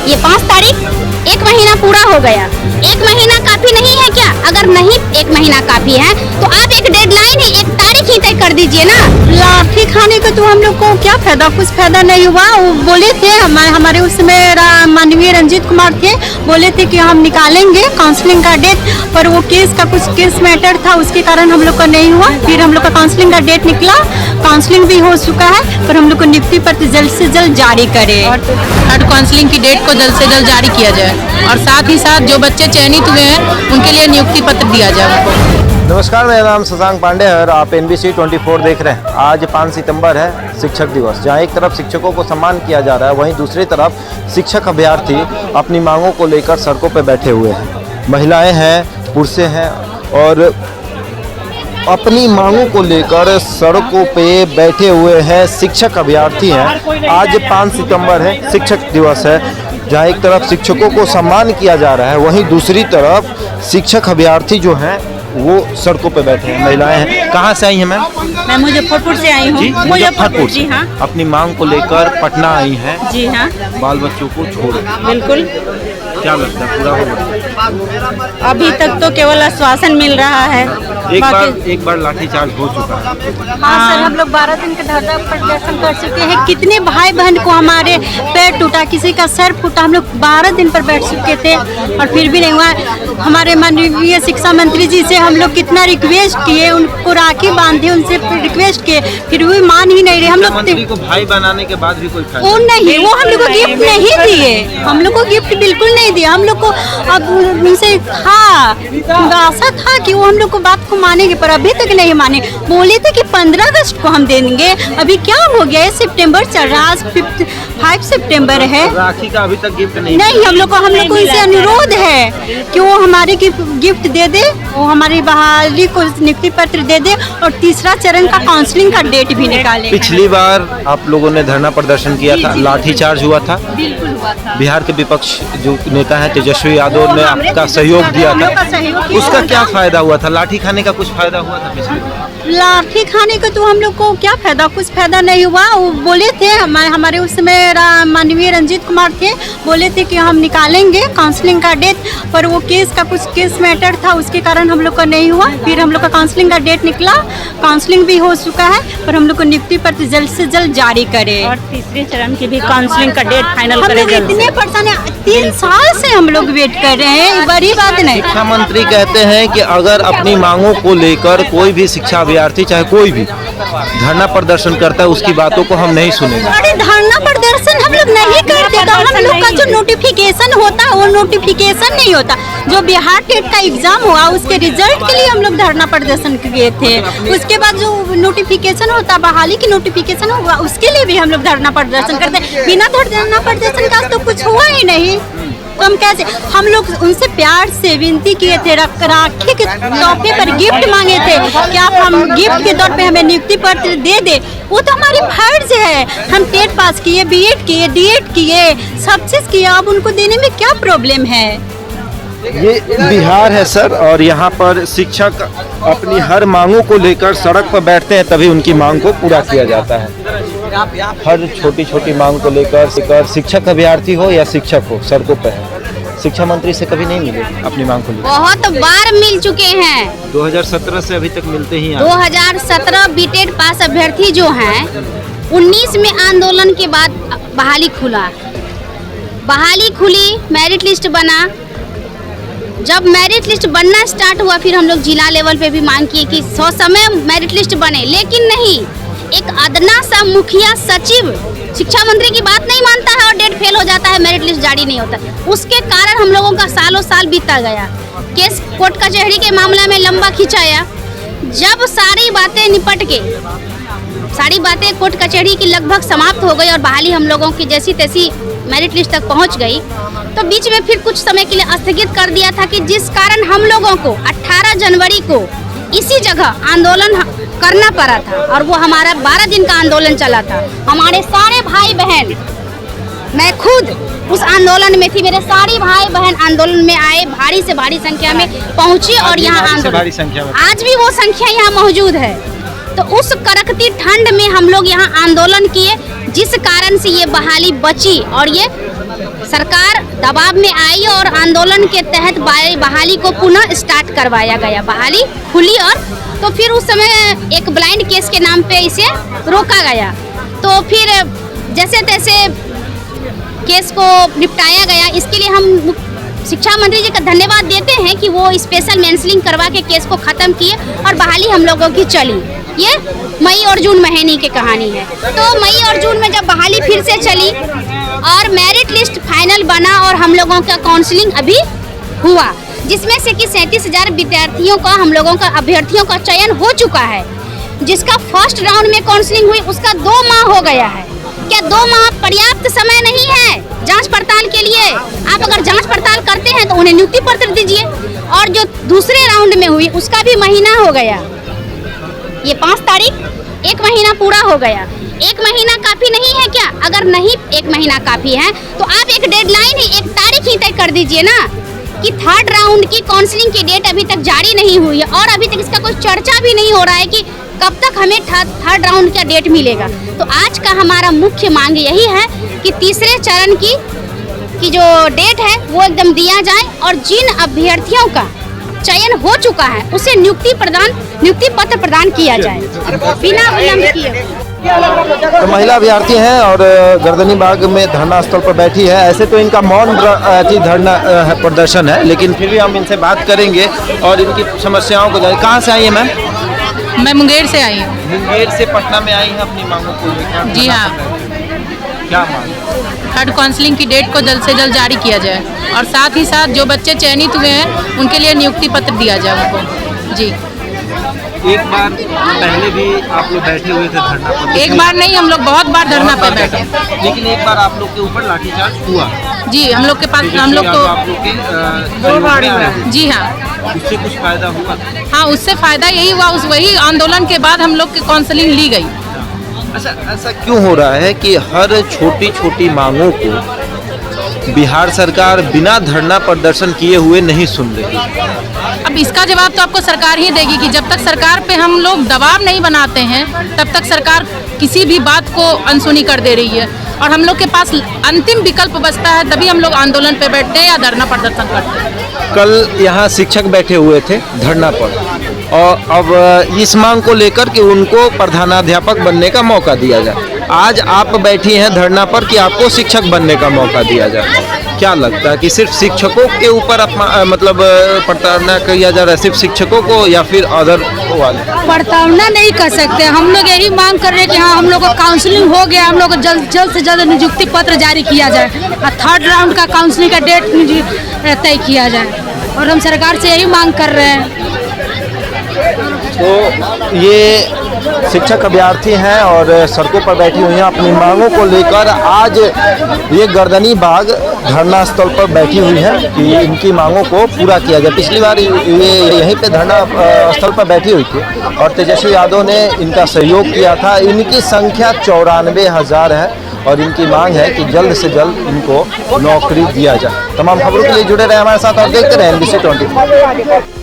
ये 5 तारीख, 1 महीना पूरा हो गया। 1 महीना काफी नहीं है क्या? अगर नहीं 1 महीना काफी है तो आप एक डेडलाइन ही, एक तारीख ही तय कर दीजिए ना। लाठी खाने का तो हम लोग को क्या फायदा, कुछ फायदा नहीं हुआ। वो बोले थे हमारे उसमें माननीय रंजीत कुमार थे, बोले थे कि हम निकालेंगे काउंसलिंग का डेट, पर वो कुछ केस मैटर था, उसके कारण हम लोग का नहीं हुआ। फिर हम लोग का काउंसलिंग का डेट निकला, काउंसलिंग भी हो चुका है, पर हम लोग को नियुक्ति पत्र जल्द से जल्द जारी करे और थर्ड काउंसलिंग की डेट को जल्द से जल्द जारी किया जाए और साथ ही साथ जो बच्चे चयनित हुए हैं उनके लिए नियुक्ति पत्र दिया जाए उनको। नमस्कार, मेरा नाम शशांक पांडे है और आप NBC 24 देख रहे हैं। आज 5 सितंबर है शिक्षक दिवस, जहां एक तरफ शिक्षकों को सम्मान किया जा रहा है, वहीं दूसरी तरफ शिक्षक अभ्यर्थी अपनी मांगों को लेकर सड़कों पर बैठे हुए हैं। महिलाएं हैं, पुरुष हैं और अपनी मांगों को लेकर सड़कों पे बैठे हुए हैं। शिक्षक अभ्यर्थी हैं। आज 5 सितंबर है, शिक्षक दिवस है, जहां एक तरफ शिक्षकों को सम्मान किया जा रहा है, वहीं दूसरी तरफ शिक्षक अभ्यर्थी जो हैं वो सड़कों पे बैठे हैं। महिलाएं हैं। कहाँ से आई हैं मैम? मैं मुजफ्फरपुर से आई हूँ। मुजफ्फरपुर जी हाँ। अपनी मांग को लेकर पटना आई हैं। जी हाँ, बाल बच्चों को छोड़। बिल्कुल। क्या लगता है पूरा होगा? अभी तक तो केवल आश्वासन मिल रहा है। एक बार लाठीचार्ज हो चुका है। हाँ सर, हम लोग 12 दिन का धरना प्रदर्शन कर चुके हैं। कितने भाई बहन को हमारे पैर टूटा, किसी का सर फूटा। हम लोग 12 दिन पर बैठ चुके थे और फिर भी नहीं हुआ। हमारे माननीय शिक्षा मंत्री जी से हम लोग कितना रिक्वेस्ट किए, उनको राखी बांधे, उनसे रिक्वेस्ट किए, फिर भी मान ही नहीं रहे। हम लोग मंत्री को भाई बनाने के बाद भी कोई फायदा वो नहीं, वो हम लोग को गिफ्ट नहीं दिए। हम लोग को गिफ्ट बिल्कुल नहीं दिया। हम लोग को अब उनसे आशा था कि वो हम लोग को बात को मानेंगे, पर अभी तक नहीं माने। बोले थे कि 15 अगस्त को हम देंगे। अभी क्या हो गया है? सितंबर चल रहा, आज 5 सितंबर है। राखी का अभी तक गिफ्ट नहीं हम लोग को उनसे अनुरोध है कि वो हमारे गिफ्ट दे दे, वो हमारी बहाली को नियुक्ति पत्र दे दे और तीसरा चरण का काउंसलिंग का डेट भी निकाले। पिछली बार आप लोगों ने धरना प्रदर्शन किया था, लाठीचार्ज हुआ था। बिल्कुल हुआ था। बिहार के विपक्ष जो नेता है तेजस्वी यादव ने आपका सहयोग दिया था, उसका क्या फायदा हुआ था? लाठी खाने का कुछ फायदा हुआ था पिछली बार? लाठी खाने का तो हम लोग को क्या फायदा, कुछ फायदा नहीं हुआ। वो बोले थे हमारे उसमें माननीय रंजीत कुमार थे, बोले थे कि हम निकालेंगे काउंसलिंग का डेट, पर वो कुछ केस मैटर था, उसके कारण हम लोग का नहीं हुआ। फिर हम लोग का काउंसलिंग का डेट निकला, काउंसलिंग भी हो चुका है, पर हम लोग को नियुक्ति पत्र जल्द से जल्द जारी करे और तीसरे चरण की भी काउंसलिंग का डेट फाइनल करे। इतने परेशान है, 3 साल से हम लोग वेट कर रहे हैं, बड़ी बात नहीं। शिक्षा मंत्री कहते हैं कि अगर अपनी मांगों को लेकर कोई भी शिक्षा अभ्यर्थी चाहे कोई भी धरना प्रदर्शन करता है, उसकी बातों को हम नहीं सुनेंगे। अरे धरना प्रदर्शन हम लोग नहीं करते तो हम लोग का जो नोटिफिकेशन होता है वो नोटिफिकेशन नहीं होता। जो बिहार टेट का एग्जाम हुआ उसके रिजल्ट के लिए हम लोग धरना प्रदर्शन किए थे। उसके बाद जो नोटिफिकेशन होता, बहाली की नोटिफिकेशन हुआ, उसके लिए भी हम लोग धरना प्रदर्शन करते हैं। बिना धरना प्रदर्शन का तो कुछ हुआ ही नहीं। तो हम कैसे, हम लोग उनसे प्यार से विनती किए थे, राखी के तोहफे पर गिफ्ट मांगे थे कि आप हम गिफ्ट के तौर पे हमें नियुक्ति पत्र दे दे। वो तो हमारी फर्ज है। हम टेट पास किए, BEd किए, DEd किए, सब चीज़ किया। अब उनको देने में क्या प्रॉब्लम है? ये बिहार है सर, और यहाँ पर शिक्षक अपनी हर मांगों को लेकर सड़क पर बैठते हैं, तभी उनकी मांग को पूरा किया जाता है। हर छोटी छोटी मांग को लेकर शिक्षक अभ्यर्थी हो या शिक्षक हो, सड़कों पर है। शिक्षा मंत्री से कभी नहीं मिले अपनी मांग को लेकर? बहुत बार मिल चुके हैं। 2017 से अभी तक मिलते ही हैं। 2017 बीटेड पास अभ्यर्थी जो हैं, 19 में आंदोलन के बाद बहाली खुली, मेरिट लिस्ट बना। जब मेरिट लिस्ट बनना स्टार्ट हुआ, फिर हम लोग जिला लेवल पे भी मांग किए कि 100 समय मेरिट लिस्ट बने, लेकिन नहीं। एक अदना सा मुखिया सचिव शिक्षा मंत्री की बात नहीं मानता है और डेट फेल हो जाता है, मेरिट लिस्ट जारी नहीं होता। उसके कारण हम लोगों का सालों साल बीता गया। केस कोर्ट कचहरी के मामले में लंबा खिंचाया। जब सारी बातें निपट के, सारी बातें कोर्ट कचहरी की लगभग समाप्त हो गई और बहाली हम लोगों की जैसी तैसी मेरिट लिस्ट तक पहुंच गई, तो बीच में फिर कुछ समय के लिए स्थगित कर दिया था कि जिस कारण हम लोगों को 18 जनवरी को इसी जगह आंदोलन करना पड़ा था। और वो हमारा 12 दिन का आंदोलन चला था। हमारे सारे भाई बहन, मैं खुद उस आंदोलन में थी, मेरे सारे भाई बहन आंदोलन में आए, भारी से भारी संख्या में पहुंची और यहाँ आंदोलन, आज भी वो संख्या यहाँ मौजूद है। तो उस कड़कती ठंड में हम लोग यहाँ आंदोलन किए, जिस कारण से ये बहाली बची और ये सरकार दबाव में आई और आंदोलन के तहत बहाली को पुनः स्टार्ट करवाया गया, बहाली खुली। और तो फिर उस समय एक ब्लाइंड केस के नाम पे इसे रोका गया। तो फिर जैसे तैसे केस को निपटाया गया। इसके लिए हम शिक्षा मंत्री जी का धन्यवाद देते हैं कि वो स्पेशल मेंसलिंग करवा के केस को ख़त्म किए और बहाली हम लोगों की चली। ये मई और जून महीने की कहानी है। तो मई और जून में जब बहाली फिर से चली और मेरिट लिस्ट फाइनल बना और हम लोगों का काउंसलिंग अभी हुआ, जिसमें से कि 37,000 विद्यार्थियों का, हम लोगों का अभ्यर्थियों का चयन हो चुका है। जिसका फर्स्ट राउंड में काउंसलिंग हुई उसका 2 माह हो गया है। क्या 2 माह पर्याप्त समय नहीं है जांच पड़ताल के लिए? आप अगर जांच पड़ताल करते हैं तो उन्हें नियुक्ति पत्र दीजिए। और जो दूसरे राउंड में हुई उसका भी महीना हो गया, ये 5 तारीख, 1 महीना पूरा हो गया। 1 महीना काफ़ी नहीं है क्या? अगर नहीं 1 महीना काफ़ी है तो आप एक डेडलाइन ही, एक तारीख ही तय कर दीजिए ना कि 3rd राउंड की काउंसलिंग की डेट अभी तक जारी नहीं हुई है और अभी तक इसका कोई चर्चा भी नहीं हो रहा है कि कब तक हमें 3rd राउंड का डेट मिलेगा। तो आज का हमारा मुख्य मांग यही है कि तीसरे चरण की जो डेट है वो एकदम दिया जाए और जिन अभ्यर्थियों का चयन हो चुका है उसे नियुक्ति पत्र प्रदान किया जाए बिना विलंब किए। तो महिला अभ्यर्थी हैं और गर्दनी बाग में धरना स्थल पर बैठी है। ऐसे तो इनका मौन धरना प्रदर्शन है, लेकिन फिर भी हम इनसे बात करेंगे और इनकी समस्याओं को जानेंगे। कहाँ से आई है मैम? मैं मुंगेर से आई हूँ। मुंगेर से पटना में आई हैं अपनी मांगों को लेकर? जी हाँ। क्या मांग? 3rd काउंसलिंग की डेट को जल्द से जल्द जारी किया जाए और साथ ही साथ जो बच्चे चयनित हुए हैं उनके लिए नियुक्ति पत्र दिया जाए उनको। जी, एक बार पहले भी आप लोग बैठे हुए थे धरना पर? एक बार नहीं, हम लोग बहुत बार धरना पर बैठे। लेकिन एक बार आप लोग के ऊपर लाठीचार्ज हुआ? जी, हम लोग के पास, हम लोग को आप लोग के जी हाँ, उससे कुछ फायदा हुआ? हाँ, उससे फायदा यही हुआ, वही आंदोलन के बाद हम लोग की काउंसलिंग ली गई। अच्छा, ऐसा क्यों हो रहा है कि हर छोटी छोटी मांगों को बिहार सरकार बिना धरना प्रदर्शन किए हुए नहीं सुन रही? अब इसका जवाब तो आपको सरकार ही देगी कि जब तक सरकार पे हम लोग दबाव नहीं बनाते हैं तब तक सरकार किसी भी बात को अनसुनी कर दे रही है और हम लोग के पास अंतिम विकल्प बचता है, तभी हम लोग आंदोलन पे बैठते हैं या धरना प्रदर्शन करते हैं। कल यहाँ शिक्षक बैठे हुए थे धरना पर और अब इस मांग को लेकर कि उनको प्रधानाध्यापक बनने का मौका दिया जाए। आज आप बैठी हैं धरना पर कि आपको शिक्षक बनने का मौका दिया जाए। क्या लगता है कि सिर्फ शिक्षकों के ऊपर मतलब प्रताड़ना किया जा रहा है, सिर्फ शिक्षकों को या फिर अदर वाले? प्रताड़ना नहीं कर सकते। हम लोग यही मांग कर रहे हैं कि हाँ, हम लोग का काउंसलिंग हो गया, हम लोग को जल्द से जल्द नियुक्ति पत्र जारी किया जाए और 3rd राउंड का काउंसलिंग का डेट तय किया जाए और हम सरकार से यही मांग कर रहे हैं। तो ये शिक्षक अभ्यर्थी हैं और सड़कों पर बैठी हुई हैं अपनी मांगों को लेकर। आज ये गर्दनी बाग धरना स्थल पर बैठी हुई हैं कि इनकी मांगों को पूरा किया जाए। पिछली बार ये यहीं पे धरना स्थल पर बैठी हुई थी और तेजस्वी यादव ने इनका सहयोग किया था। इनकी संख्या 94,000 है और इनकी मांग है कि जल्द से जल्द इनको नौकरी दिया जाए। तमाम खबरों के लिए जुड़े रहे हमारे साथ और देखते रहें NBC 24।